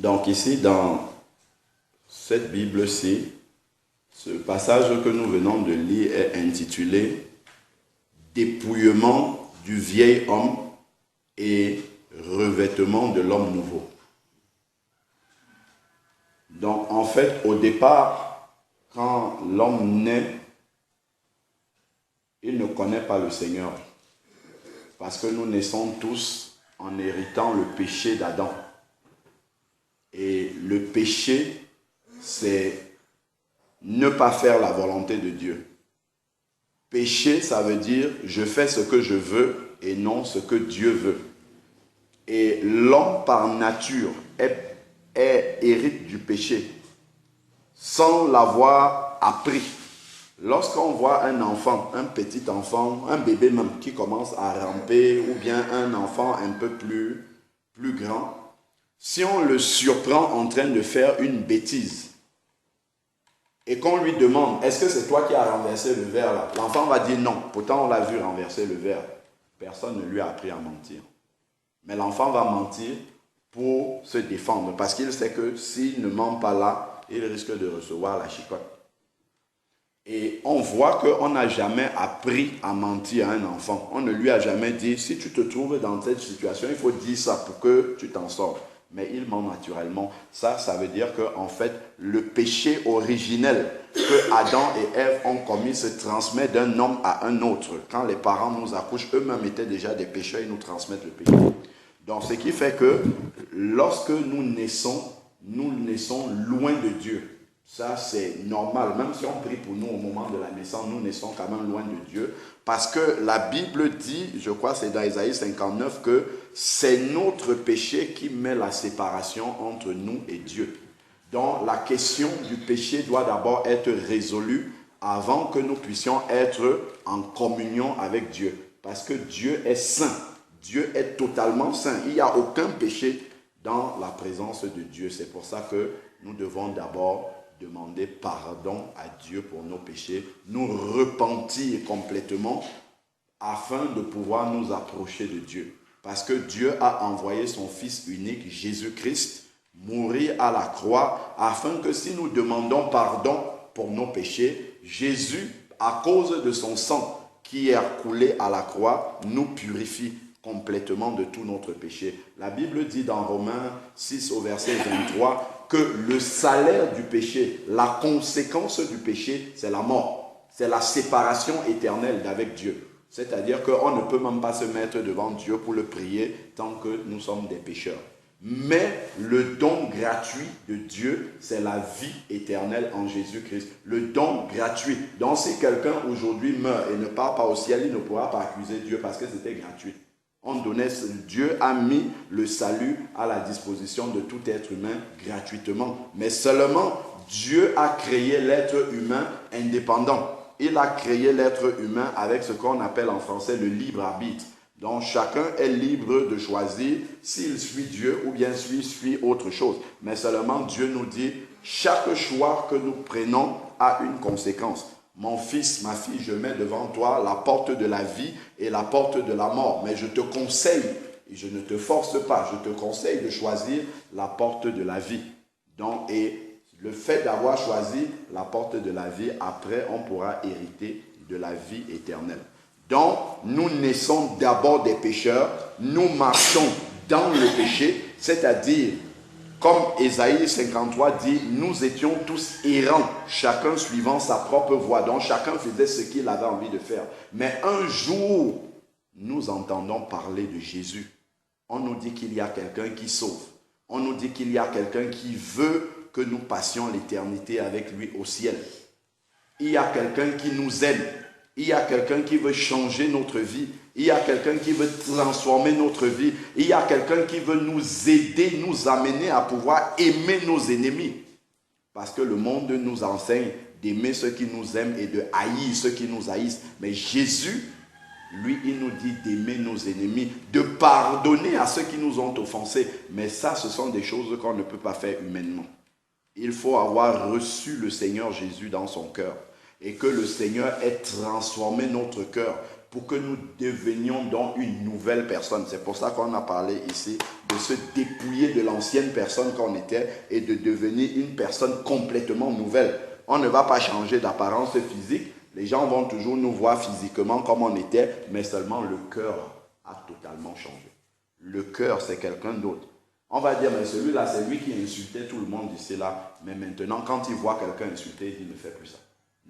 Donc ici, dans cette Bible-ci, ce passage que nous venons de lire est intitulé « Dépouillement du vieil homme et revêtement de l'homme nouveau ». Donc en fait, au départ, quand l'homme naît, il ne connaît pas le Seigneur. Parce que nous naissons tous en héritant le péché d'Adam. Et le péché, c'est ne pas faire la volonté de Dieu. Péché, ça veut dire je fais ce que je veux et non ce que Dieu veut. Et l'homme par nature hérite du péché sans l'avoir appris. Lorsqu'on voit un enfant, un petit enfant, un bébé même qui commence à ramper ou bien un enfant un peu plus grand, si on le surprend en train de faire une bêtise et qu'on lui demande « Est-ce que c'est toi qui as renversé le verre là ?» L'enfant va dire non. Pourtant, on l'a vu renverser le verre. Personne ne lui a appris à mentir. Mais l'enfant va mentir pour se défendre parce qu'il sait que s'il ne ment pas là, il risque de recevoir la chicotte. Et on voit qu'on n'a jamais appris à mentir à un enfant. On ne lui a jamais dit, si tu te trouves dans cette situation, il faut dire ça pour que tu t'en sors. Mais il ment naturellement. Ça veut dire qu'en fait, le péché originel que Adam et Ève ont commis se transmet d'un homme à un autre. Quand les parents nous accouchent, eux-mêmes étaient déjà des pécheurs, ils nous transmettent le péché. Donc, ce qui fait que lorsque nous naissons loin de Dieu. Ça, c'est normal. Même si on prie pour nous au moment de la naissance, nous naissons quand même loin de Dieu. Parce que la Bible dit, je crois c'est dans Ésaïe 59, que c'est notre péché qui met la séparation entre nous et Dieu. Donc, la question du péché doit d'abord être résolue avant que nous puissions être en communion avec Dieu. Parce que Dieu est saint. Dieu est totalement saint. Il n'y a aucun péché dans la présence de Dieu. C'est pour ça que nous devons d'abord demander pardon à Dieu pour nos péchés, nous repentir complètement afin de pouvoir nous approcher de Dieu. Parce que Dieu a envoyé son Fils unique, Jésus-Christ, mourir à la croix afin que si nous demandons pardon pour nos péchés, Jésus, à cause de son sang qui est coulé à la croix, nous purifie complètement de tout notre péché. La Bible dit dans Romains 6 au verset 23 que le salaire du péché, la conséquence du péché, c'est la mort. C'est la séparation éternelle d'avec Dieu. C'est-à-dire qu'on ne peut même pas se mettre devant Dieu pour le prier tant que nous sommes des pécheurs. Mais le don gratuit de Dieu, c'est la vie éternelle en Jésus-Christ. Le don gratuit. Donc si quelqu'un aujourd'hui meurt et ne part pas au ciel, il ne pourra pas accuser Dieu parce que c'était gratuit. Dieu a mis le salut à la disposition de tout être humain gratuitement. Mais seulement Dieu a créé l'être humain indépendant. Il a créé l'être humain avec ce qu'on appelle en français le libre arbitre. Donc chacun est libre de choisir s'il suit Dieu ou bien s'il suit autre chose. Mais seulement Dieu nous dit, chaque choix que nous prenons a une conséquence. Mon fils, ma fille, je mets devant toi la porte de la vie et la porte de la mort. Mais je te conseille, et je ne te force pas, je te conseille de choisir la porte de la vie. Donc, et le fait d'avoir choisi la porte de la vie, après, on pourra hériter de la vie éternelle. Donc, nous naissons d'abord des pécheurs, nous marchons dans le péché, c'est-à-dire, comme Ésaïe 53 dit, nous étions tous errants, chacun suivant sa propre voie. Donc chacun faisait ce qu'il avait envie de faire. Mais un jour, nous entendons parler de Jésus. On nous dit qu'il y a quelqu'un qui sauve. On nous dit qu'il y a quelqu'un qui veut que nous passions l'éternité avec lui au ciel. Il y a quelqu'un qui nous aime. Il y a quelqu'un qui veut changer notre vie. Il y a quelqu'un qui veut transformer notre vie. Il y a quelqu'un qui veut nous aider, nous amener à pouvoir aimer nos ennemis. Parce que le monde nous enseigne d'aimer ceux qui nous aiment et de haïr ceux qui nous haïssent. Mais Jésus, lui, il nous dit d'aimer nos ennemis, de pardonner à ceux qui nous ont offensés. Mais ça, ce sont des choses qu'on ne peut pas faire humainement. Il faut avoir reçu le Seigneur Jésus dans son cœur. Et que le Seigneur ait transformé notre cœur pour que nous devenions donc une nouvelle personne. C'est pour ça qu'on a parlé ici de se dépouiller de l'ancienne personne qu'on était et de devenir une personne complètement nouvelle. On ne va pas changer d'apparence physique. Les gens vont toujours nous voir physiquement comme on était, mais seulement le cœur a totalement changé. Le cœur, c'est quelqu'un d'autre. On va dire, mais celui-là, c'est lui qui insultait tout le monde ici, là. Mais maintenant, quand il voit quelqu'un insulter, il dit, ne fais plus ça.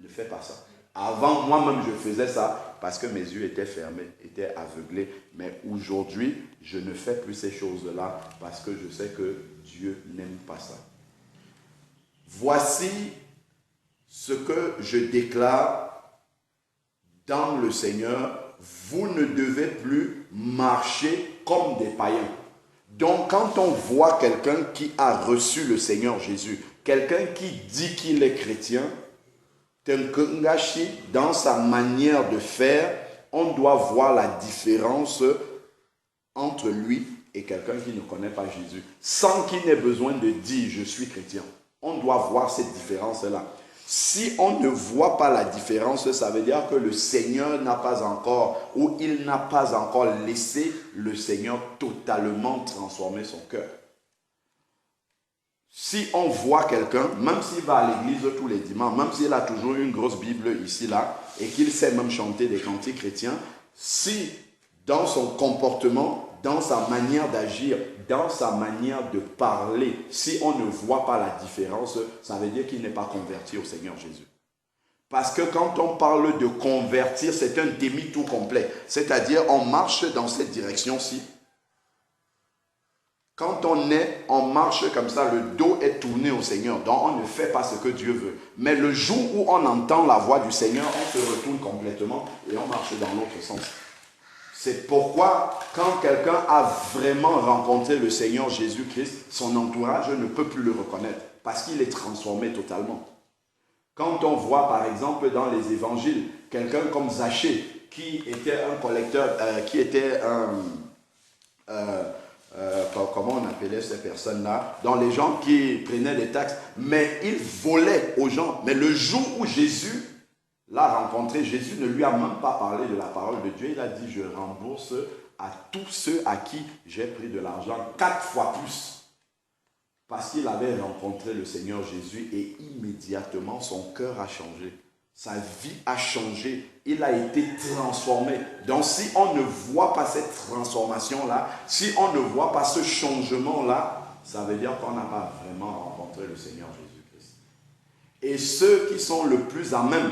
Ne fais pas ça. Avant, moi-même, je faisais ça parce que mes yeux étaient fermés, étaient aveuglés. Mais aujourd'hui, je ne fais plus ces choses-là parce que je sais que Dieu n'aime pas ça. Voici ce que je déclare dans le Seigneur. Vous ne devez plus marcher comme des païens. Donc, quand on voit quelqu'un qui a reçu le Seigneur Jésus, quelqu'un qui dit qu'il est chrétien, dans sa manière de faire, on doit voir la différence entre lui et quelqu'un qui ne connaît pas Jésus, sans qu'il n'ait besoin de dire « je suis chrétien ». On doit voir cette différence-là. Si on ne voit pas la différence, ça veut dire que le Seigneur n'a pas encore, ou il n'a pas encore laissé le Seigneur totalement transformer son cœur. Si on voit quelqu'un, même s'il va à l'église tous les dimanches, même s'il a toujours une grosse Bible ici, là, et qu'il sait même chanter des cantiques chrétiens, si dans son comportement, dans sa manière d'agir, dans sa manière de parler, si on ne voit pas la différence, ça veut dire qu'il n'est pas converti au Seigneur Jésus. Parce que quand on parle de convertir, c'est un demi-tour complet. C'est-à-dire, on marche dans cette direction-ci. Quand on marche comme ça, le dos est tourné au Seigneur. Donc, on ne fait pas ce que Dieu veut. Mais le jour où on entend la voix du Seigneur, on se retourne complètement et on marche dans l'autre sens. C'est pourquoi, quand quelqu'un a vraiment rencontré le Seigneur Jésus-Christ, son entourage ne peut plus le reconnaître parce qu'il est transformé totalement. Quand on voit, par exemple, dans les évangiles, quelqu'un comme Zachée, qui était un collecteur, qui était un... comment on appelait ces personnes-là, dans les gens qui prenaient des taxes, mais il volait aux gens. Mais le jour où Jésus l'a rencontré, Jésus ne lui a même pas parlé de la parole de Dieu. Il a dit, je rembourse à tous ceux à qui j'ai pris de l'argent 4 fois plus. Parce qu'il avait rencontré le Seigneur Jésus et immédiatement son cœur a changé. Sa vie a changé. Il a été transformé. Donc si on ne voit pas cette transformation-là, si on ne voit pas ce changement-là, ça veut dire qu'on n'a pas vraiment rencontré le Seigneur Jésus-Christ. Et ceux qui sont le plus à même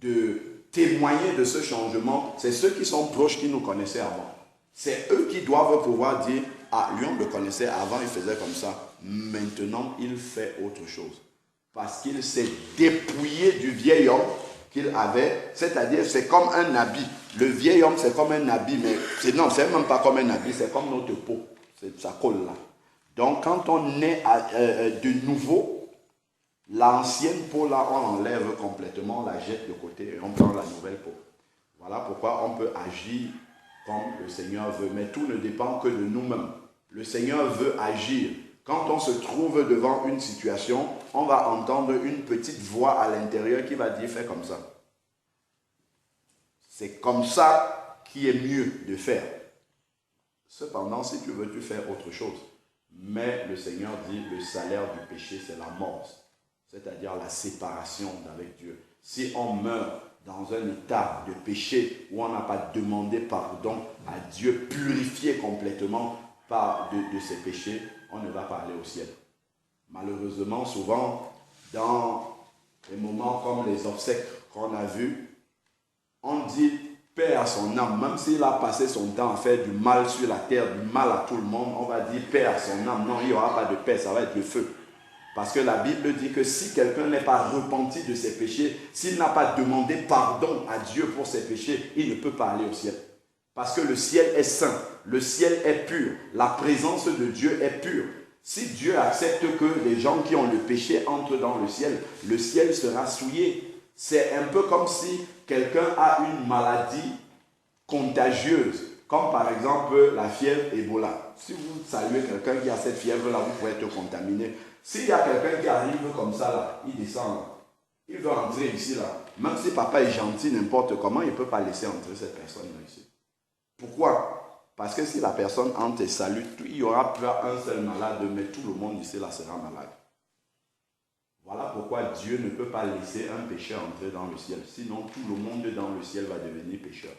de témoigner de ce changement, c'est ceux qui sont proches, qui nous connaissaient avant. C'est eux qui doivent pouvoir dire, ah, lui on le connaissait avant, il faisait comme ça. Maintenant, il fait autre chose. Parce qu'il s'est dépouillé du vieil homme qu'il avait, c'est-à-dire c'est comme un habit. Le vieil homme, c'est comme un habit, mais non, c'est même pas comme un habit, c'est comme notre peau. Ça colle là. Donc, quand on est de nouveau, l'ancienne peau là, on enlève complètement, on la jette de côté et on prend la nouvelle peau. Voilà pourquoi on peut agir comme le Seigneur veut. Mais tout ne dépend que de nous-mêmes. Le Seigneur veut agir. Quand on se trouve devant une situation, on va entendre une petite voix à l'intérieur qui va dire « fais comme ça ». C'est comme ça qui est mieux de faire. Cependant, si tu veux, tu fais autre chose. Mais le Seigneur dit « le salaire du péché, c'est la mort ». C'est-à-dire la séparation d'avec Dieu. Si on meurt dans un état de péché où on n'a pas demandé pardon à Dieu, purifié complètement de ses péchés, on ne va pas aller au ciel. Malheureusement, souvent, dans les moments comme les obsèques qu'on a vus, on dit paix à son âme, même s'il a passé son temps à faire du mal sur la terre, du mal à tout le monde, on va dire paix à son âme. Non, il n'y aura pas de paix, ça va être le feu. Parce que la Bible dit que si quelqu'un n'est pas repenti de ses péchés, s'il n'a pas demandé pardon à Dieu pour ses péchés, il ne peut pas aller au ciel. Parce que le ciel est saint, le ciel est pur, la présence de Dieu est pure. Si Dieu accepte que les gens qui ont le péché entrent dans le ciel sera souillé. C'est un peu comme si quelqu'un a une maladie contagieuse, comme par exemple la fièvre Ebola. Si vous saluez quelqu'un qui a cette fièvre-là, vous pouvez être contaminé. S'il y a quelqu'un qui arrive comme ça, là, il descend, là, il veut entrer ici, là, même si papa est gentil, n'importe comment, il ne peut pas laisser entrer cette personne-là ici. Pourquoi? Parce que si la personne entre et salue, il y aura pas un seul malade, mais tout le monde ici là sera malade. Voilà pourquoi Dieu ne peut pas laisser un pécheur entrer dans le ciel. Sinon, tout le monde dans le ciel va devenir pécheur.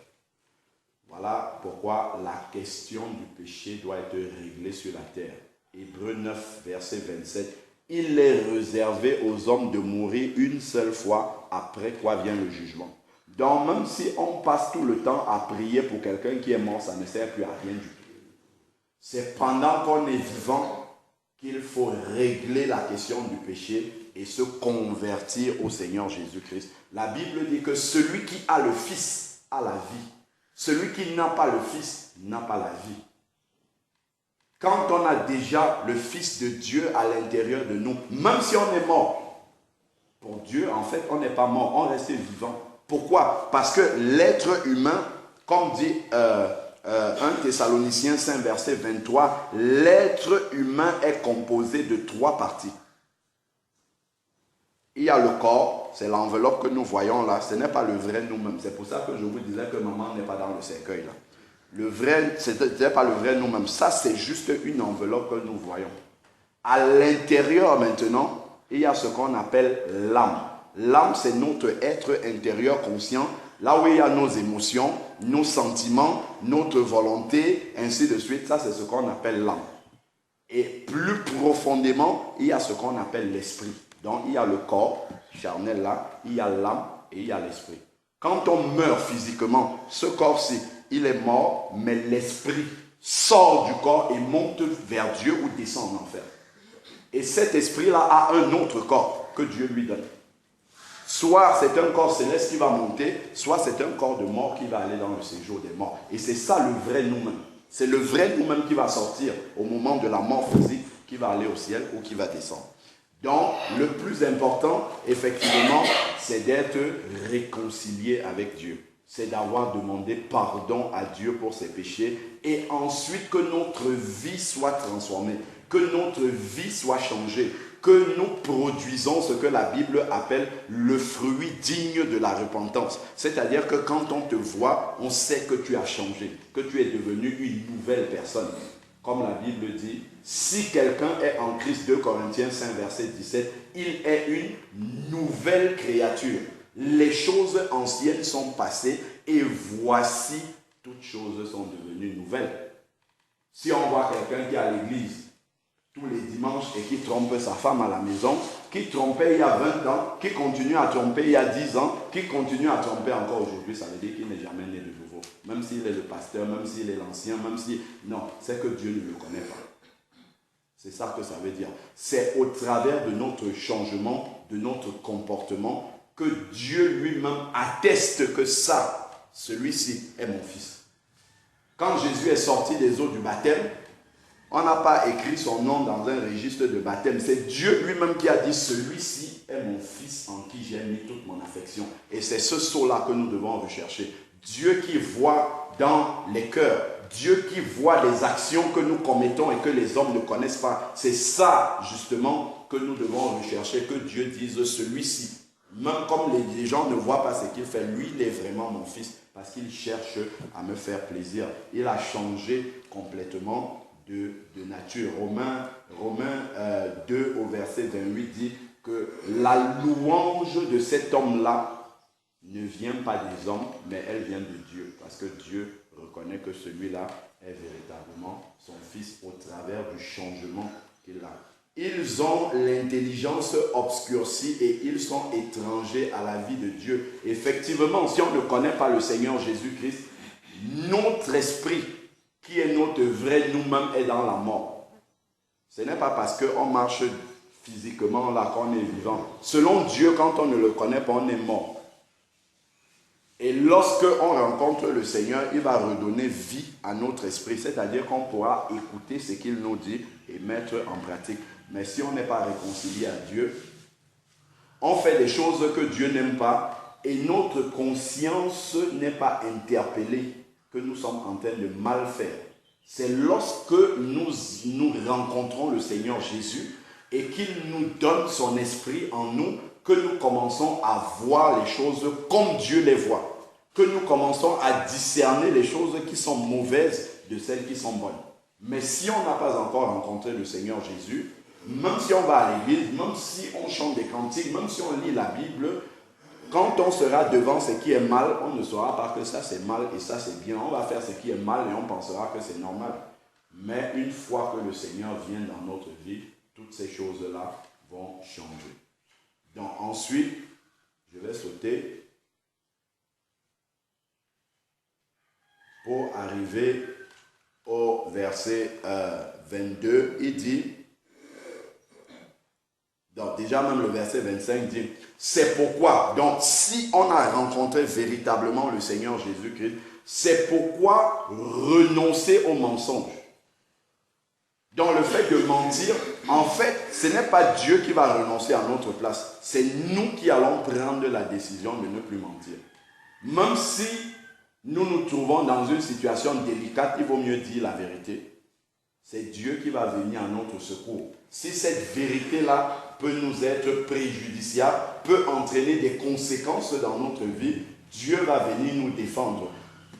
Voilà pourquoi la question du péché doit être réglée sur la terre. Hébreux 9, verset 27. Il est réservé aux hommes de mourir une seule fois, après quoi vient le jugement. Donc, même si on passe tout le temps à prier pour quelqu'un qui est mort, ça ne sert plus à rien du tout. C'est pendant qu'on est vivant qu'il faut régler la question du péché et se convertir au Seigneur Jésus-Christ. La Bible dit que celui qui a le Fils a la vie. Celui qui n'a pas le Fils n'a pas la vie. Quand on a déjà le Fils de Dieu à l'intérieur de nous, même si on est mort, pour Dieu, en fait, on n'est pas mort, on reste vivant. Pourquoi? Parce que l'être humain, comme dit 1 Thessaloniciens 5, verset 23, l'être humain est composé de 3 parties. Il y a le corps, c'est l'enveloppe que nous voyons là, ce n'est pas le vrai nous-mêmes. C'est pour ça que je vous disais que maman n'est pas dans le cercueil là. Le vrai, ce n'est pas le vrai nous-mêmes. Ça, c'est juste une enveloppe que nous voyons. À l'intérieur maintenant, il y a ce qu'on appelle l'âme. L'âme, c'est notre être intérieur conscient, là où il y a nos émotions, nos sentiments, notre volonté, ainsi de suite. Ça, c'est ce qu'on appelle l'âme. Et plus profondément, il y a ce qu'on appelle l'esprit. Donc, il y a le corps charnel là, il y a l'âme et il y a l'esprit. Quand on meurt physiquement, ce corps-ci, il est mort, mais l'esprit sort du corps et monte vers Dieu ou descend en enfer. Et cet esprit-là a un autre corps que Dieu lui donne. Soit c'est un corps céleste qui va monter, soit c'est un corps de mort qui va aller dans le séjour des morts. Et c'est ça le vrai nous-mêmes. C'est le vrai nous-mêmes qui va sortir au moment de la mort physique, qui va aller au ciel ou qui va descendre. Donc, le plus important, effectivement, c'est d'être réconcilié avec Dieu. C'est d'avoir demandé pardon à Dieu pour ses péchés et ensuite que notre vie soit transformée, que notre vie soit changée, que nous produisons ce que la Bible appelle le fruit digne de la repentance. C'est-à-dire que quand on te voit, on sait que tu as changé, que tu es devenu une nouvelle personne. Comme la Bible dit, si quelqu'un est en Christ, 2 Corinthiens 5, verset 17, il est une nouvelle créature. Les choses anciennes sont passées et voici, toutes choses sont devenues nouvelles. Si on voit quelqu'un qui est à l'église tous les dimanches et qui trompe sa femme à la maison, qui trompait il y a 20 ans, qui continue à tromper il y a 10 ans, qui continue à tromper encore aujourd'hui, ça veut dire qu'il n'est jamais né de nouveau. Même s'il est le pasteur, même s'il est l'ancien, même si... Non, c'est que Dieu ne le connaît pas. C'est ça que ça veut dire. C'est au travers de notre changement, de notre comportement, que Dieu lui-même atteste que ça, celui-ci est mon fils. Quand Jésus est sorti des eaux du baptême, on n'a pas écrit son nom dans un registre de baptême. C'est Dieu lui-même qui a dit, celui-ci est mon fils en qui j'ai mis toute mon affection. Et c'est ce sceau-là que nous devons rechercher. Dieu qui voit dans les cœurs, Dieu qui voit les actions que nous commettons et que les hommes ne connaissent pas. C'est ça, justement, que nous devons rechercher, que Dieu dise, celui-ci, même comme les gens ne voient pas ce qu'il fait, lui, il est vraiment mon fils, parce qu'il cherche à me faire plaisir. Il a changé complètement de nature. Romains 2 au verset 28 dit que la louange de cet homme-là ne vient pas des hommes, mais elle vient de Dieu, parce que Dieu reconnaît que celui-là est véritablement son fils au travers du changement qu'il a. Ils ont l'intelligence obscurcie et ils sont étrangers à la vie de Dieu. Effectivement, si on ne connaît pas le Seigneur Jésus-Christ, notre esprit, qui est notre vrai nous-mêmes, est dans la mort. Ce n'est pas parce qu'on marche physiquement là qu'on est vivant. Selon Dieu, quand on ne le connaît pas, on est mort. Et lorsque on rencontre le Seigneur, il va redonner vie à notre esprit. C'est-à-dire qu'on pourra écouter ce qu'il nous dit et mettre en pratique. Mais si on n'est pas réconcilié à Dieu, on fait des choses que Dieu n'aime pas et notre conscience n'est pas interpellée que nous sommes en train de mal faire. C'est lorsque nous rencontrons le Seigneur Jésus et qu'il nous donne son esprit en nous que nous commençons à voir les choses comme Dieu les voit, que nous commençons à discerner les choses qui sont mauvaises de celles qui sont bonnes. Mais si on n'a pas encore rencontré le Seigneur Jésus, même si on va à l'église, même si on chante des cantiques, même si on lit la Bible, quand on sera devant ce qui est mal, on ne saura pas que ça c'est mal et ça c'est bien. On va faire ce qui est mal et on pensera que c'est normal. Mais une fois que le Seigneur vient dans notre vie, toutes ces choses-là vont changer. Donc ensuite, je vais sauter pour arriver au verset 22. Il dit, donc déjà même le verset 25 dit, c'est pourquoi, donc si on a rencontré véritablement le Seigneur Jésus-Christ, c'est pourquoi renoncer au mensonge. Donc le fait de mentir, en fait, ce n'est pas Dieu qui va renoncer à notre place. C'est nous qui allons prendre la décision de ne plus mentir. Même si nous nous trouvons dans une situation délicate, il vaut mieux dire la vérité. C'est Dieu qui va venir à notre secours. Si cette vérité-là peut nous être préjudiciable, peut entraîner des conséquences dans notre vie, Dieu va venir nous défendre.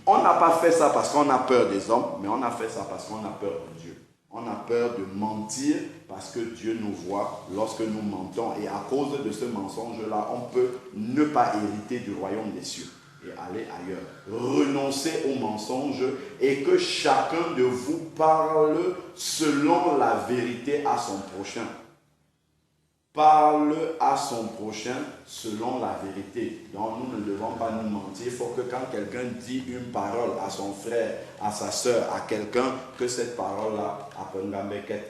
On n'a pas fait ça parce qu'on a peur des hommes, mais on a fait ça parce qu'on a peur de Dieu. On a peur de mentir parce que Dieu nous voit lorsque nous mentons. Et à cause de ce mensonge-là, on peut ne pas hériter du royaume des cieux et aller ailleurs. Renoncer au mensonge et que chacun de vous parle selon la vérité à son prochain. Parle à son prochain selon la vérité. Donc nous ne devons pas nous mentir. Il faut que quand quelqu'un dit une parole à son frère, à sa soeur, à quelqu'un, que cette parole-là,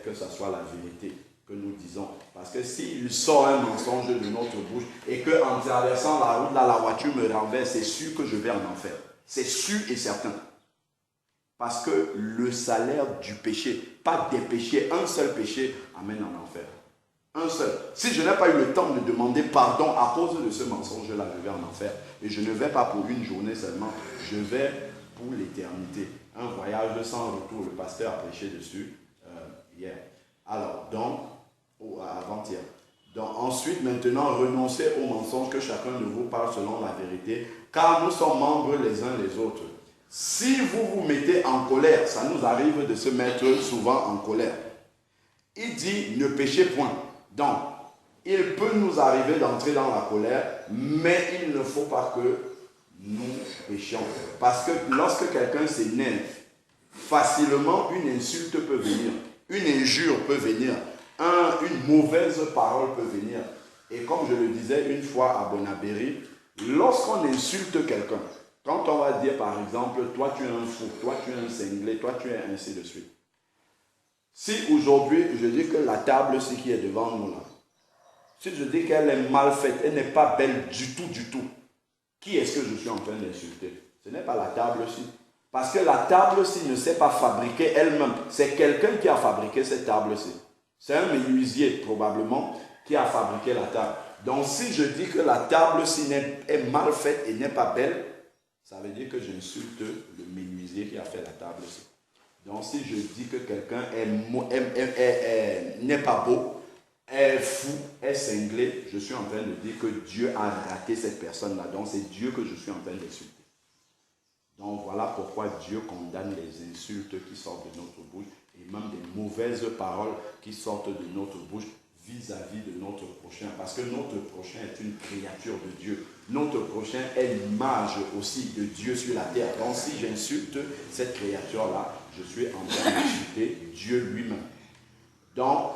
que ce soit la vérité que nous disons. Parce que s'il sort un mensonge de notre bouche et qu'en traversant la route, là, la voiture me renverse, c'est sûr que je vais en enfer. C'est sûr et certain. Parce que le salaire du péché, pas des péchés, un seul péché amène en enfer. Un seul. Si je n'ai pas eu le temps de demander pardon à cause de ce mensonge-là, je vais en enfer. Et je ne vais pas pour une journée seulement, je vais pour l'éternité. Un voyage sans retour, le pasteur a prêché dessus hier. Alors, donc, avant-hier. Donc, ensuite, maintenant, renoncez au mensonge, que chacun de vous parle selon la vérité, car nous sommes membres les uns les autres. Si vous vous mettez en colère, ça nous arrive de se mettre souvent en colère. Il dit, ne péchez point. Donc, il peut nous arriver d'entrer dans la colère, mais il ne faut pas que nous péchions. Parce que lorsque quelqu'un s'énerve, facilement une insulte peut venir, une injure peut venir, une mauvaise parole peut venir. Et comme je le disais une fois à Bonabéry, lorsqu'on insulte quelqu'un, quand on va dire par exemple, toi tu es un fou, toi tu es un cinglé, toi tu es ainsi de suite. Si aujourd'hui, je dis que la table, ce qui est devant nous là, si je dis qu'elle est mal faite, elle n'est pas belle du tout, qui est-ce que je suis en train d'insulter? Ce n'est pas la table-ci. Parce que la table-ci ne s'est pas fabriquée elle-même. C'est quelqu'un qui a fabriqué cette table-ci. C'est un menuisier, probablement, qui a fabriqué la table. Donc, si je dis que la table-ci est mal faite et n'est pas belle, ça veut dire que j'insulte le menuisier qui a fait la table-ci. Donc, si je dis que quelqu'un n'est pas beau, est fou, est cinglé, je suis en train de dire que Dieu a raté cette personne-là. Donc, c'est Dieu que je suis en train d'insulter. Donc, voilà pourquoi Dieu condamne les insultes qui sortent de notre bouche et même des mauvaises paroles qui sortent de notre bouche vis-à-vis de notre prochain. Parce que notre prochain est une créature de Dieu. Notre prochain est l'image aussi de Dieu sur la terre. Donc, si j'insulte cette créature-là, je suis en train d'insulter Dieu lui-même. Donc,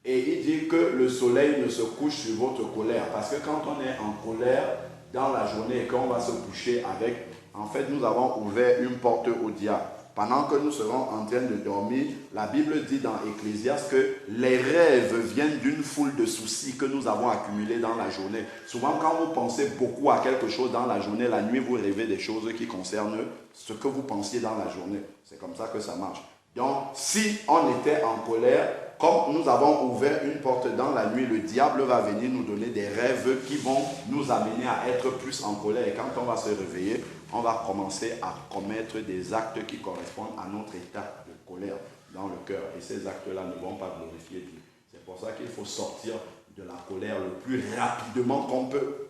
et il dit que le soleil ne se couche sur votre colère. Parce que quand on est en colère dans la journée et qu'on va se coucher avec, en fait, nous avons ouvert une porte au diable. Pendant que nous serons en train de dormir, la Bible dit dans Ecclésiaste que les rêves viennent d'une foule de soucis que nous avons accumulés dans la journée. Souvent, quand vous pensez beaucoup à quelque chose dans la journée, la nuit, vous rêvez des choses qui concernent ce que vous pensiez dans la journée. C'est comme ça que ça marche. Donc, si on était en colère, comme nous avons ouvert une porte dans la nuit, le diable va venir nous donner des rêves qui vont nous amener à être plus en colère. Et quand on va se réveiller, on va commencer à commettre des actes qui correspondent à notre état de colère dans le cœur. Et ces actes-là ne vont pas glorifier Dieu. C'est pour ça qu'il faut sortir de la colère le plus rapidement qu'on peut.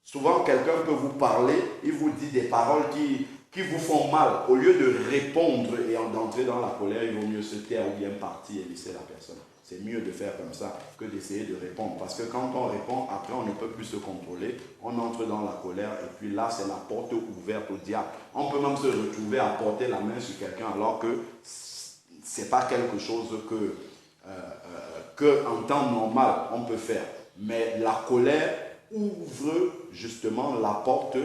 Souvent, quelqu'un peut vous parler, il vous dit des paroles qui vous font mal. Au lieu de répondre et d'entrer dans la colère, il vaut mieux se taire ou bien partir et laisser la personne. C'est mieux de faire comme ça que d'essayer de répondre. Parce que quand on répond, après on ne peut plus se contrôler. On entre dans la colère et puis là, c'est la porte ouverte au diable. On peut même se retrouver à porter la main sur quelqu'un alors que ce n'est pas quelque chose que en temps normal on peut faire. Mais la colère ouvre justement la porte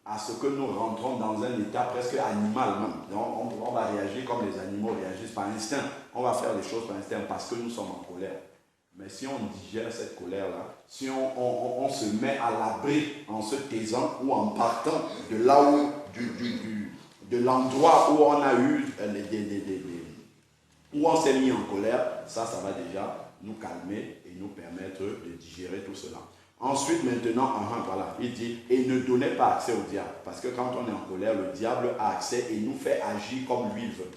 à ce que nous rentrons dans un état presque animal même. Donc, on va réagir comme les animaux réagissent par instinct. On va faire les choses par instinct parce que nous sommes en colère. Mais si on digère cette colère-là, si on se met à l'abri en se taisant ou en partant de là où, de l'endroit où on a eu où on s'est mis en colère, ça va déjà nous calmer et nous permettre de digérer tout cela. Ensuite, maintenant, voilà, il dit, et ne donnez pas accès au diable. Parce que quand on est en colère, le diable a accès et nous fait agir comme lui veut.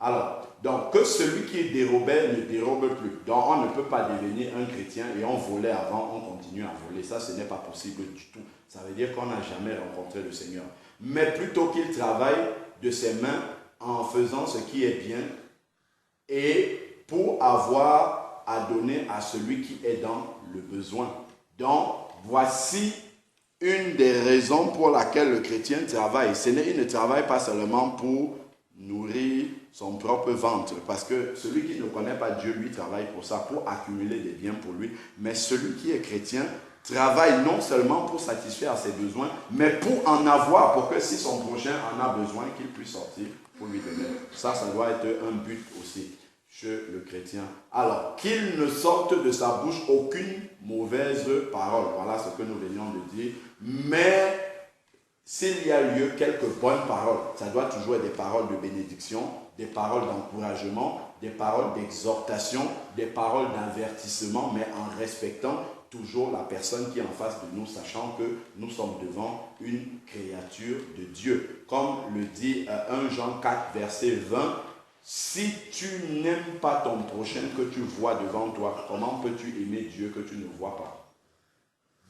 Alors, donc, que celui qui dérobait ne dérobe plus. Donc, on ne peut pas devenir un chrétien et on volait avant, on continue à voler. Ça, ce n'est pas possible du tout. Ça veut dire qu'on n'a jamais rencontré le Seigneur. Mais plutôt qu'il travaille de ses mains en faisant ce qui est bien et pour avoir à donner à celui qui est dans le besoin. Donc, voici une des raisons pour laquelle le chrétien travaille. Il ne travaille pas seulement pour nourrir son propre ventre, parce que celui qui ne connaît pas Dieu, lui, travaille pour ça, pour accumuler des biens pour lui. Mais celui qui est chrétien travaille non seulement pour satisfaire ses besoins, mais pour en avoir, pour que si son prochain en a besoin, qu'il puisse sortir pour lui donner. Ça doit être un but aussi chez le chrétien. Alors, qu'il ne sorte de sa bouche aucune mauvaise parole. Voilà ce que nous venions de dire. Mais s'il y a lieu quelques bonnes paroles, ça doit toujours être des paroles de bénédiction, des paroles d'encouragement, des paroles d'exhortation, des paroles d'avertissement, mais en respectant toujours la personne qui est en face de nous, sachant que nous sommes devant une créature de Dieu. Comme le dit 1 Jean 4, verset 20, si tu n'aimes pas ton prochain que tu vois devant toi, comment peux-tu aimer Dieu que tu ne vois pas?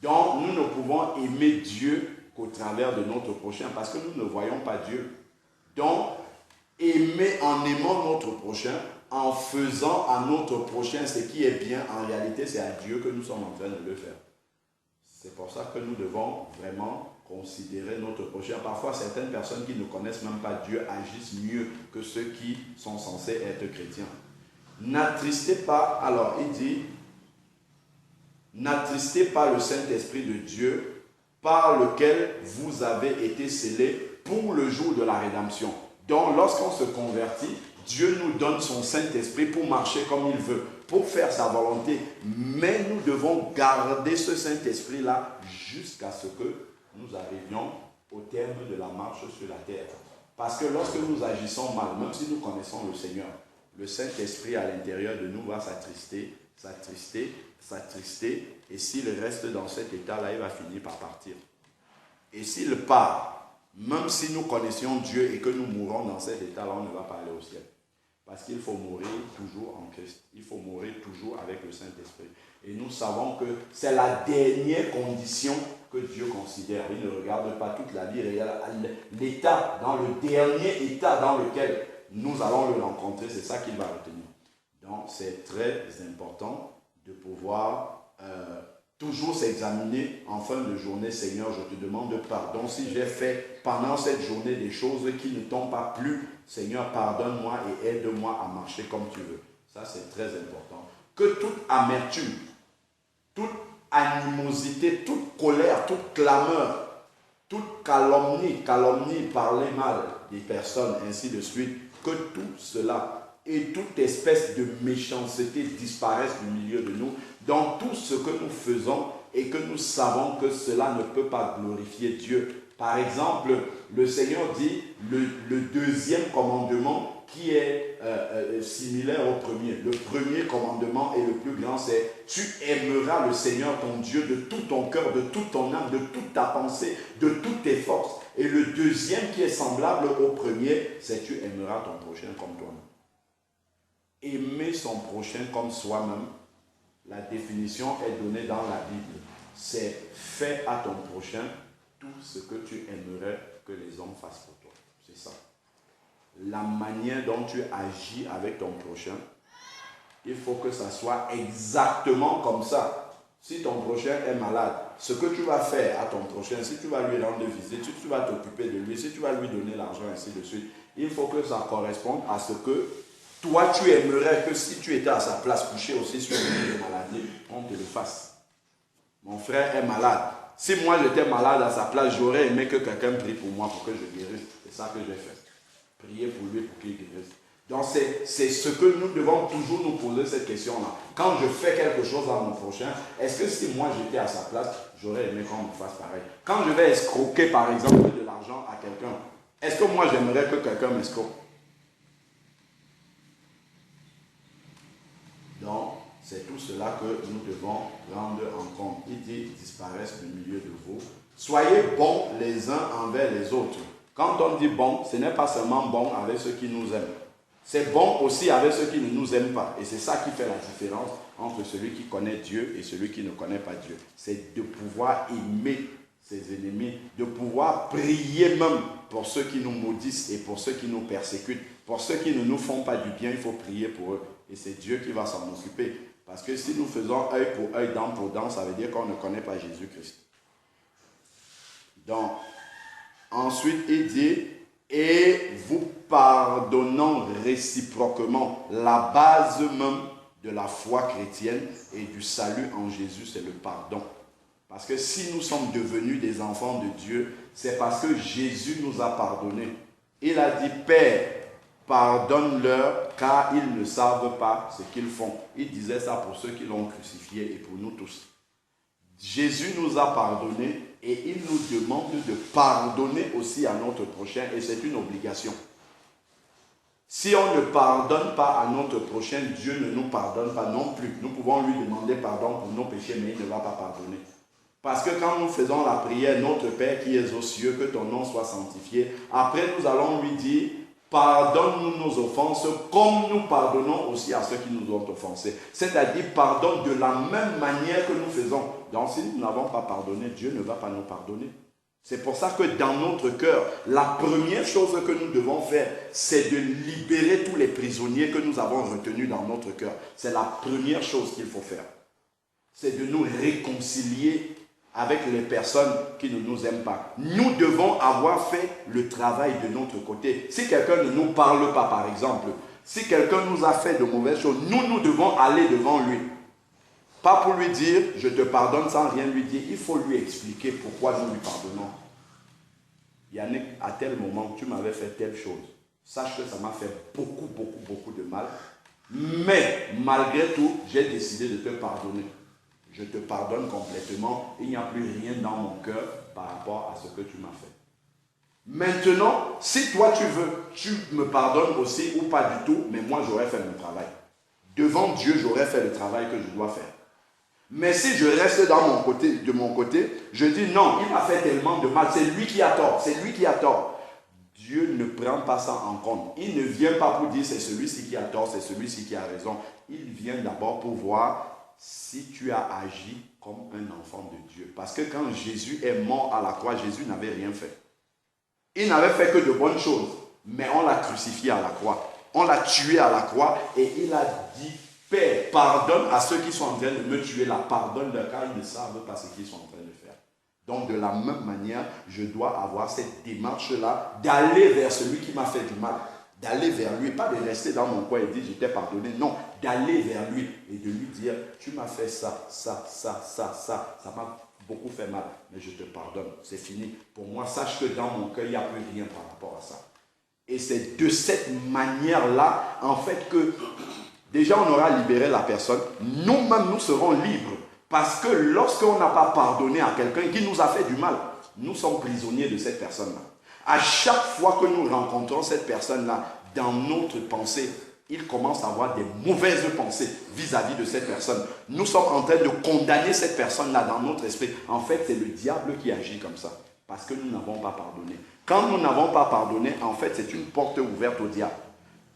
Donc, nous ne pouvons aimer Dieu qu'au travers de notre prochain, parce que nous ne voyons pas Dieu. Donc, aimer en aimant notre prochain, en faisant à notre prochain ce qui est bien, en réalité, c'est à Dieu que nous sommes en train de le faire. C'est pour ça que nous devons vraiment considérer notre prochain. Parfois, certaines personnes qui ne connaissent même pas Dieu agissent mieux que ceux qui sont censés être chrétiens. N'attristez pas, alors il dit, n'attristez pas le Saint-Esprit de Dieu par lequel vous avez été scellés pour le jour de la rédemption. Donc, lorsqu'on se convertit, Dieu nous donne son Saint-Esprit pour marcher comme il veut, pour faire sa volonté. Mais nous devons garder ce Saint-Esprit-là jusqu'à ce que nous arrivions au terme de la marche sur la terre. Parce que lorsque nous agissons mal, même si nous connaissons le Seigneur, le Saint-Esprit à l'intérieur de nous va s'attrister, et s'il reste dans cet état-là, il va finir par partir. Et s'il part, même si nous connaissions Dieu et que nous mourons dans cet état-là, on ne va pas aller au ciel. Parce qu'il faut mourir toujours en Christ. Il faut mourir toujours avec le Saint-Esprit. Et nous savons que c'est la dernière condition que Dieu considère. Il ne regarde pas toute la vie, il regarde l'état, dans le dernier état dans lequel nous allons le rencontrer, c'est ça qu'il va retenir. Donc c'est très important de pouvoir toujours s'examiner en fin de journée. Seigneur, je te demande pardon si j'ai fait pendant cette journée des choses qui ne t'ont pas plu. Seigneur, pardonne-moi et aide-moi à marcher comme tu veux. Ça, c'est très important. Que toute amertume, toute animosité, toute colère, toute clameur, toute calomnie, parler mal des personnes, ainsi de suite, que tout cela et toute espèce de méchanceté disparaisse du milieu de nous, dans tout ce que nous faisons et que nous savons que cela ne peut pas glorifier Dieu. Par exemple, le Seigneur dit le deuxième commandement qui est similaire au premier. Le premier commandement et le plus grand, c'est « Tu aimeras le Seigneur ton Dieu de tout ton cœur, de toute ton âme, de toute ta pensée, de toutes tes forces. » Et le deuxième qui est semblable au premier, c'est « Tu aimeras ton prochain comme toi-même. » Aimer son prochain comme soi-même, la définition est donnée dans la Bible. C'est fais à ton prochain tout ce que tu aimerais que les hommes fassent pour toi. C'est ça. La manière dont tu agis avec ton prochain, il faut que ça soit exactement comme ça. Si ton prochain est malade, ce que tu vas faire à ton prochain, si tu vas lui rendre visite, si tu vas t'occuper de lui, si tu vas lui donner l'argent, ainsi de suite, il faut que ça corresponde à ce que toi tu aimerais que si tu étais à sa place couché aussi sur une maladie, on te le fasse. Mon frère est malade. Si moi j'étais malade à sa place, j'aurais aimé que quelqu'un prie pour moi pour que je guérisse. C'est ça que j'ai fait. Prier pour lui pour qu'il guérisse. Donc c'est ce que nous devons toujours nous poser cette question-là. Quand je fais quelque chose à mon prochain, est-ce que si moi j'étais à sa place, j'aurais aimé qu'on me fasse pareil? Quand je vais escroquer par exemple de l'argent à quelqu'un, est-ce que moi j'aimerais que quelqu'un m'escroque? Donc c'est tout cela que nous devons prendre en compte. Il dit, disparaissent du milieu de vous. Soyez bons les uns envers les autres. Quand on dit bon, ce n'est pas seulement bon avec ceux qui nous aiment. C'est bon aussi avec ceux qui ne nous aiment pas. Et c'est ça qui fait la différence entre celui qui connaît Dieu et celui qui ne connaît pas Dieu. C'est de pouvoir aimer ses ennemis, de pouvoir prier même pour ceux qui nous maudissent et pour ceux qui nous persécutent. Pour ceux qui ne nous font pas du bien, il faut prier pour eux. Et c'est Dieu qui va s'en occuper. Parce que si nous faisons œil pour œil, dent pour dent, ça veut dire qu'on ne connaît pas Jésus-Christ. Donc, ensuite, il dit, et vous pardonnant réciproquement. La base même de la foi chrétienne et du salut en Jésus, c'est le pardon. Parce que si nous sommes devenus des enfants de Dieu, c'est parce que Jésus nous a pardonnés. Il a dit, Père, pardonne-leur car ils ne savent pas ce qu'ils font. Il disait ça pour ceux qui l'ont crucifié et pour nous tous. Jésus nous a pardonnés et il nous demande de pardonner aussi à notre prochain et c'est une obligation. Si on ne pardonne pas à notre prochain, Dieu ne nous pardonne pas non plus. Nous pouvons lui demander pardon pour nos péchés, mais il ne va pas pardonner. Parce que quand nous faisons la prière, notre Père qui es aux cieux, que ton nom soit sanctifié, après nous allons lui dire, pardonne-nous nos offenses comme nous pardonnons aussi à ceux qui nous ont offensés. C'est-à-dire, pardonne de la même manière que nous faisons. Donc si nous n'avons pas pardonné, Dieu ne va pas nous pardonner. C'est pour ça que dans notre cœur, la première chose que nous devons faire, c'est de libérer tous les prisonniers que nous avons retenus dans notre cœur. C'est la première chose qu'il faut faire. C'est de nous réconcilier avec les personnes qui ne nous aiment pas. Nous devons avoir fait le travail de notre côté. Si quelqu'un ne nous parle pas, par exemple, si quelqu'un nous a fait de mauvaises choses, nous devons aller devant lui. Pas pour lui dire, je te pardonne sans rien lui dire. Il faut lui expliquer pourquoi nous lui pardonnons. Yannick, à tel moment, tu m'avais fait telle chose. Sache que ça m'a fait beaucoup de mal. Mais malgré tout, j'ai décidé de te pardonner. Je te pardonne complètement. Il n'y a plus rien dans mon cœur par rapport à ce que tu m'as fait. Maintenant, si toi tu veux, tu me pardonnes aussi ou pas du tout, mais moi j'aurais fait mon travail. Devant Dieu, j'aurais fait le travail que je dois faire. Mais si je reste de mon côté, je dis non, il m'a fait tellement de mal, c'est lui qui a tort, c'est lui qui a tort. Dieu ne prend pas ça en compte. Il ne vient pas pour dire c'est celui-ci qui a tort, c'est celui-ci qui a raison. Il vient d'abord pour voir si tu as agi comme un enfant de Dieu. Parce que quand Jésus est mort à la croix, Jésus n'avait rien fait. Il n'avait fait que de bonnes choses, mais on l'a crucifié à la croix. On l'a tué à la croix et il a dit, Père, pardonne à ceux qui sont en train de me tuer là, pardonne-leur car ils ne savent pas ce qu'ils sont en train de faire. Donc de la même manière, je dois avoir cette démarche-là d'aller vers celui qui m'a fait du mal. D'aller vers lui, pas de rester dans mon coin et dire je t'ai pardonné, non, d'aller vers lui et de lui dire tu m'as fait ça m'a beaucoup fait mal, mais je te pardonne, c'est fini. Pour moi, sache que dans mon cœur, il n'y a plus rien par rapport à ça. Et c'est de cette manière-là, en fait, que déjà on aura libéré la personne, nous-mêmes nous serons libres. Parce que lorsqu'on n'a pas pardonné à quelqu'un qui nous a fait du mal, nous sommes prisonniers de cette personne-là. À chaque fois que nous rencontrons cette personne-là, dans notre pensée, il commence à avoir des mauvaises pensées vis-à-vis de cette personne. Nous sommes en train de condamner cette personne-là dans notre esprit. En fait, c'est le diable qui agit comme ça. Parce que nous n'avons pas pardonné. Quand nous n'avons pas pardonné, en fait, c'est une porte ouverte au diable.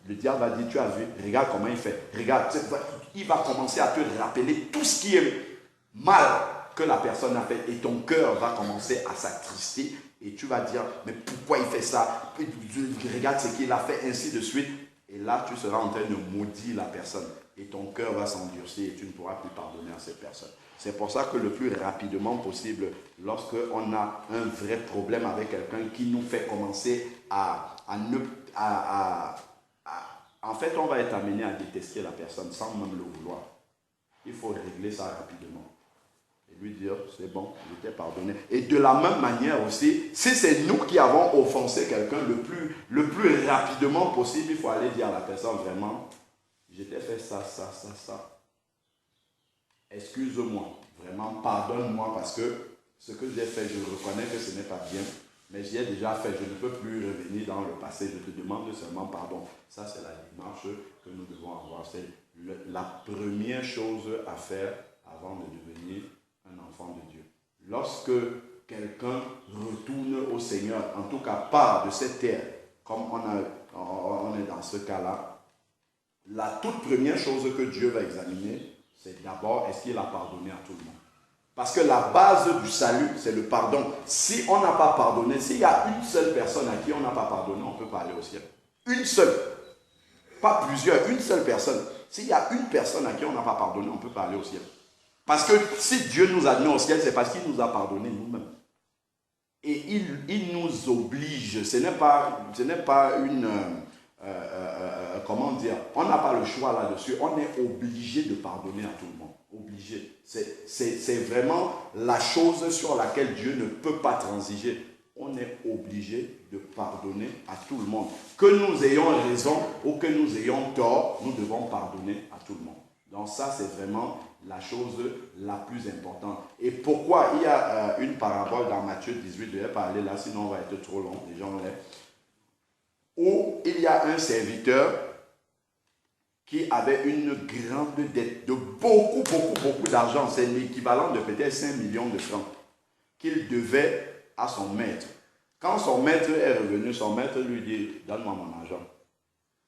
le diable va dire, tu as vu, regarde comment il fait. Regarde, il va commencer à te rappeler tout ce qui est mal que la personne a fait. Et ton cœur va commencer à s'attrister. Et tu vas dire, mais pourquoi il fait ça? Regarde ce qu'il a fait, ainsi de suite. Et là, tu seras en train de maudire la personne. Et ton cœur va s'endurcir et tu ne pourras plus pardonner à cette personne. C'est pour ça que le plus rapidement possible, lorsqu'on a un vrai problème avec quelqu'un qui nous fait commencer en fait, on va être amené à détester la personne sans même le vouloir. Il faut régler ça rapidement. Et lui dire, c'est bon, je t'ai pardonné. Et de la même manière aussi, si c'est nous qui avons offensé quelqu'un le plus rapidement possible, il faut aller dire à la personne vraiment, je t'ai fait ça, ça, ça, ça. Excuse-moi, vraiment, pardonne-moi parce que ce que j'ai fait, je reconnais que ce n'est pas bien, mais j'y ai déjà fait, je ne peux plus revenir dans le passé, je te demande seulement pardon. Ça, c'est la démarche que nous devons avoir. C'est la première chose à faire avant de devenir un enfant de Dieu. Lorsque quelqu'un retourne au Seigneur, en tout cas part de cette terre, comme on est dans ce cas-là, la toute première chose que Dieu va examiner, c'est d'abord, est-ce qu'il a pardonné à tout le monde? Parce que la base du salut, c'est le pardon. Si on n'a pas pardonné, s'il y a une seule personne à qui on n'a pas pardonné, on peut pas aller au ciel. Une seule. Pas plusieurs, une seule personne. S'il y a une personne à qui on n'a pas pardonné, on ne peut pas aller au ciel. Parce que si Dieu nous a mis au ciel, c'est parce qu'il nous a pardonné nous-mêmes. Et il nous oblige. Ce n'est pas une... comment dire, on n'a pas le choix là-dessus, on est obligé de pardonner à tout le monde, obligé. C'est vraiment la chose sur laquelle Dieu ne peut pas transiger. On est obligé de pardonner à tout le monde. Que nous ayons raison ou que nous ayons tort, nous devons pardonner à tout le monde. Donc ça, c'est vraiment la chose la plus importante. Et pourquoi il y a une parabole dans Matthieu 18, je vais parler là, sinon on va être trop long, déjà on l'est, où il y a un serviteur qui avait une grande dette de beaucoup d'argent. C'est l'équivalent de peut-être 5 millions de francs qu'il devait à son maître. Quand son maître est revenu, son maître lui dit, donne-moi mon argent.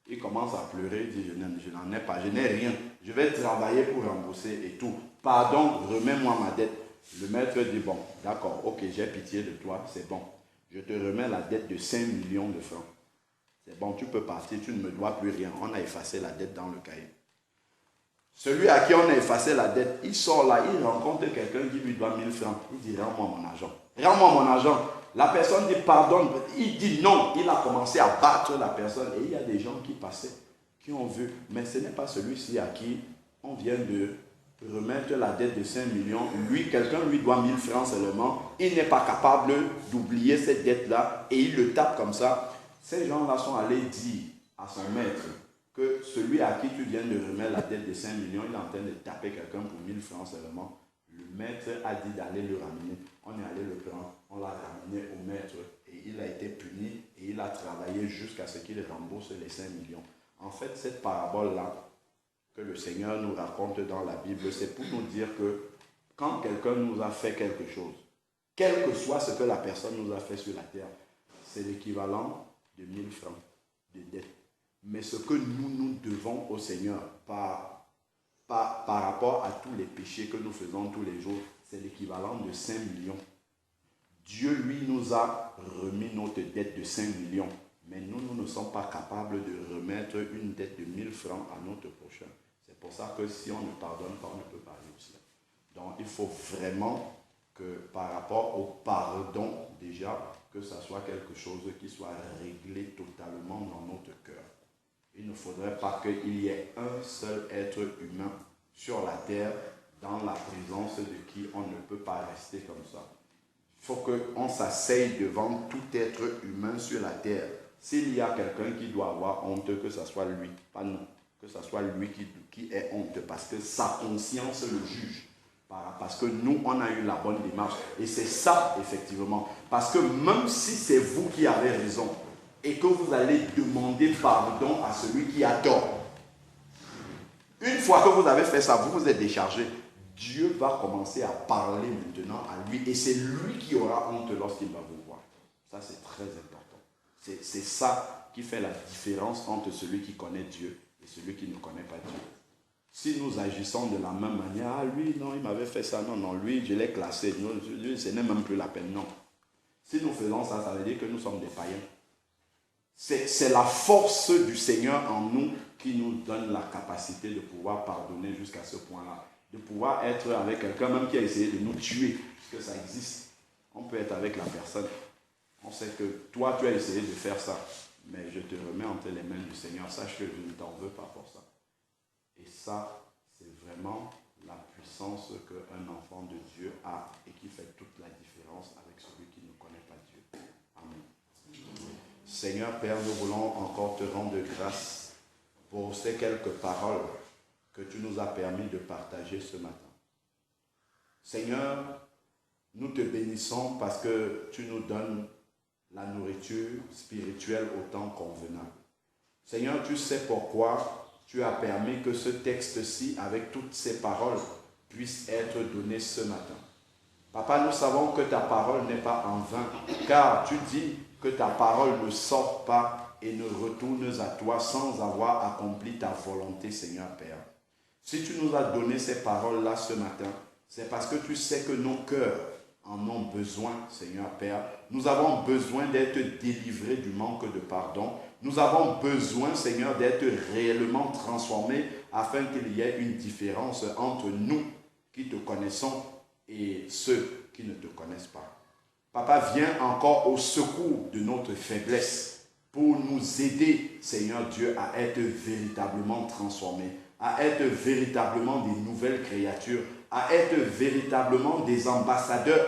Il commence à pleurer, il dit, je n'en ai pas, je n'ai rien. Je vais travailler pour rembourser et tout. Pardon, remets-moi ma dette. Le maître dit, bon, d'accord, ok, j'ai pitié de toi, c'est bon. Je te remets la dette de 5 millions de francs. C'est bon, tu peux partir, tu ne me dois plus rien. On a effacé la dette dans le cahier. Celui à qui on a effacé la dette, il sort là, il rencontre quelqu'un qui lui doit 1000 francs. Il dit, rends-moi mon argent. Rends-moi mon argent. La personne dit, pardonne. Il dit non. Il a commencé à battre la personne. Et il y a des gens qui passaient, qui ont vu. Mais ce n'est pas celui-ci à qui on vient de remettre la dette de 5 millions. Lui, quelqu'un lui doit 1000 francs seulement. Il n'est pas capable d'oublier cette dette-là. Et il le tape comme ça. Ces gens-là sont allés dire à son maître que celui à qui tu viens de remettre la dette de 5 millions, il est en train de taper quelqu'un pour 1000 francs seulement. Le maître a dit d'aller le ramener. On est allé le prendre, on l'a ramené au maître et il a été puni et il a travaillé jusqu'à ce qu'il rembourse les 5 millions. En fait, cette parabole-là que le Seigneur nous raconte dans la Bible, c'est pour nous dire que quand quelqu'un nous a fait quelque chose, quel que soit ce que la personne nous a fait sur la terre, c'est l'équivalent de 1000 francs de dette. Mais ce que nous devons au Seigneur par rapport à tous les péchés que nous faisons tous les jours, c'est l'équivalent de 5 millions. Dieu, lui, nous a remis notre dette de 5 millions. Mais nous ne sommes pas capables de remettre une dette de 1000 francs à notre prochain. C'est pour ça que si on ne pardonne pas, on ne peut pas aller au ciel. Donc il faut vraiment que par rapport au pardon, déjà, que ça soit quelque chose qui soit réglé totalement dans notre cœur. Il ne faudrait pas qu'il y ait un seul être humain sur la terre dans la présence de qui on ne peut pas rester comme ça. Il faut qu'on s'asseye devant tout être humain sur la terre. S'il y a quelqu'un qui doit avoir honte, que ce soit lui, pas nous, que ce soit lui qui ait honte, parce que sa conscience le juge. Parce que nous, on a eu la bonne démarche. Et c'est ça, effectivement. Parce que même si c'est vous qui avez raison, et que vous allez demander pardon à celui qui a tort, une fois que vous avez fait ça, vous vous êtes déchargé. Dieu va commencer à parler maintenant à lui. Et c'est lui qui aura honte lorsqu'il va vous voir. Ça, c'est très important. C'est ça qui fait la différence entre celui qui connaît Dieu et celui qui ne connaît pas Dieu. Si nous agissons de la même manière, ah lui, non, il m'avait fait ça, non, non, lui, je l'ai classé, non, lui, ce n'est même plus la peine, non. Si nous faisons ça, ça veut dire que nous sommes des païens. C'est la force du Seigneur en nous qui nous donne la capacité de pouvoir pardonner jusqu'à ce point-là. De pouvoir être avec quelqu'un même qui a essayé de nous tuer, puisque ça existe. On peut être avec la personne. On sait que toi, tu as essayé de faire ça, mais je te remets entre les mains du Seigneur. Sache que je ne t'en veux pas pour ça. Et ça, c'est vraiment la puissance qu'un enfant de Dieu a et qui fait toute la différence avec celui qui ne connaît pas Dieu. Amen. Seigneur Père, nous voulons encore te rendre grâce pour ces quelques paroles que tu nous as permis de partager ce matin. Seigneur, nous te bénissons parce que tu nous donnes la nourriture spirituelle au temps convenable. Seigneur, tu sais pourquoi tu as permis que ce texte-ci, avec toutes ces paroles, puisse être donné ce matin. Papa, nous savons que ta parole n'est pas en vain, car tu dis que ta parole ne sort pas et ne retourne à toi sans avoir accompli ta volonté, Seigneur Père. Si tu nous as donné ces paroles-là ce matin, c'est parce que tu sais que nos cœurs en ont besoin, Seigneur Père. Nous avons besoin d'être délivrés du manque de pardon. Nous avons besoin, Seigneur, d'être réellement transformés afin qu'il y ait une différence entre nous qui te connaissons et ceux qui ne te connaissent pas. Papa, viens encore au secours de notre faiblesse pour nous aider, Seigneur Dieu, à être véritablement transformés, à être véritablement des nouvelles créatures, à être véritablement des ambassadeurs,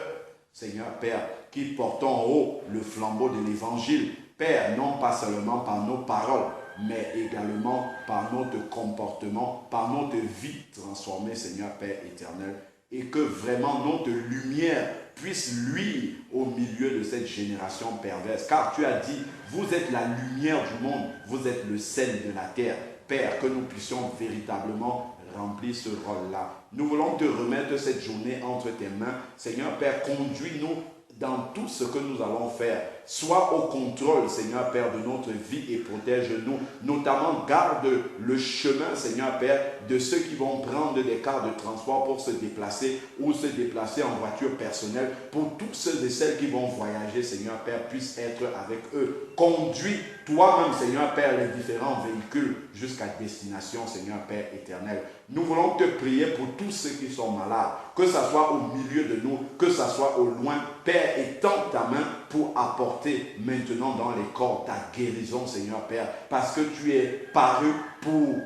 Seigneur Père, qui portons en haut le flambeau de l'Évangile. Père, non pas seulement par nos paroles, mais également par notre comportement, par notre vie transformée, Seigneur Père éternel, et que vraiment notre lumière puisse luire au milieu de cette génération perverse. Car tu as dit, vous êtes la lumière du monde, vous êtes le sel de la terre. Père, que nous puissions véritablement remplir ce rôle-là. Nous voulons te remettre cette journée entre tes mains. Seigneur Père, conduis-nous dans tout ce que nous allons faire. Sois au contrôle, Seigneur Père, de notre vie et protège-nous. Notamment, garde le chemin, Seigneur Père, de ceux qui vont prendre des cars de transport pour se déplacer ou se déplacer en voiture personnelle. Pour tous ceux et celles qui vont voyager, Seigneur Père, puisse être avec eux. Conduis toi-même, Seigneur Père, les différents véhicules jusqu'à destination, Seigneur Père éternel. Nous voulons te prier pour tous ceux qui sont malades, que ce soit au milieu de nous, que ce soit au loin. Père, étends ta main pour apporter maintenant dans les corps ta guérison, Seigneur Père, parce que tu es paru pour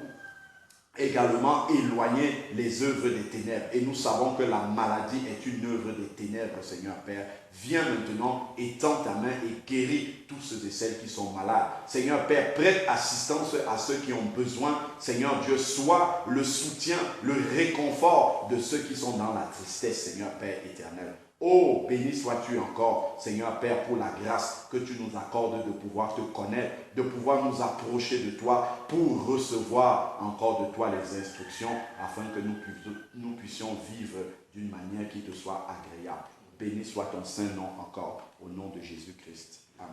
également éloigner les œuvres des ténèbres. Et nous savons que la maladie est une œuvre des ténèbres, Seigneur Père. Viens maintenant, étends ta main et guéris tous ceux et celles qui sont malades. Seigneur Père, prête assistance à ceux qui ont besoin. Seigneur Dieu, sois le soutien, le réconfort de ceux qui sont dans la tristesse, Seigneur Père éternel. Oh, béni sois-tu encore, Seigneur Père, pour la grâce que tu nous accordes de pouvoir te connaître, de pouvoir nous approcher de toi pour recevoir encore de toi les instructions afin que nous puissions vivre d'une manière qui te soit agréable. Béni soit ton saint nom encore, au nom de Jésus-Christ. Amen.